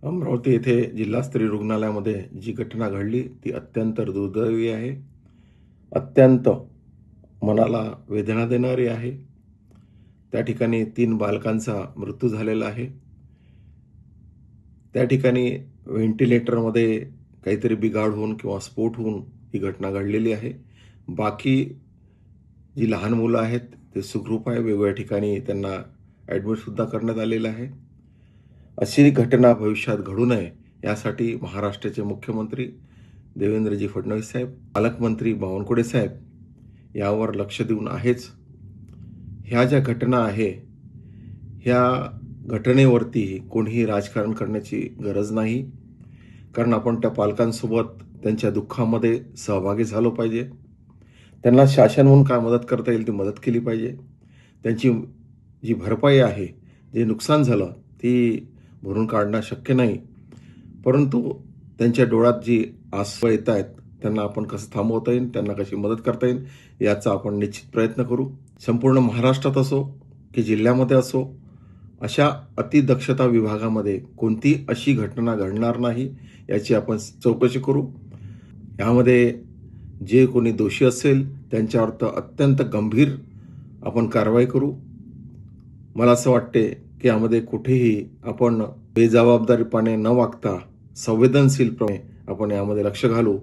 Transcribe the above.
अमरावती येथे जिल्हा स्त्री रुग्णालयामध्ये जी घटना घडली ती अत्यंत दुर्दैवी आहे. अत्यंत मनाला वेदना देणारी आहे. त्या ठिकाणी 3 बालकांचा मृत्यू झालेला आहे. त्या ठिकाणी व्हेंटिलेटरमध्ये काहीतरी बिघाड होऊन किंवा स्फोट होऊन ही घटना घडलेली आहे. बाकी जी लहान मुलं आहेत ते सुखरूप आहे. वेगवेगळ्या ठिकाणी त्यांना ॲडमिटसुद्धा करण्यात आलेलं आहे. अशी घटना भविष्यात घडू नये यासाठी महाराष्ट्राचे मुख्यमंत्री देवेंद्रजी फडणवीस साहेब, पालकमंत्री बावनकुळे साहेब यावर लक्ष देऊन आहेच. ह्या ज्या घटना आहे, ह्या घटनेवरती कोणीही राजकारण करण्याची गरज नाही. कारण आपण त्या पालकांसोबत त्यांच्या दुःखामध्ये सहभागी झालो पाहिजे. त्यांना शासन म्हणून काय मदत करता येईल ती मदत केली पाहिजे. त्यांची जी भरपाई आहे, जे नुकसान झालं ती भरून काढणं शक्य नाही. परंतु त्यांच्या डोळ्यात जी आसू येत आहेत, त्यांना आपण कसं थांबवता येईल, त्यांना कशी मदत करता येईल, याचा आपण निश्चित प्रयत्न करू. संपूर्ण महाराष्ट्रात असो की जिल्ह्यामध्ये असो, अशा अतिदक्षता विभागामध्ये कोणती अशी घटना घडणार नाही, याची आपण चौकशी करू. यामध्ये जे कोणी दोषी असेल, त्यांच्यावर तर अत्यंत गंभीर आपण कारवाई करू. मला असं वाटते की यामध्ये कुठेही आपण बेजबाबदारीपणे न वागता संवेदनशीलपणे आपण यामध्ये लक्ष घालू.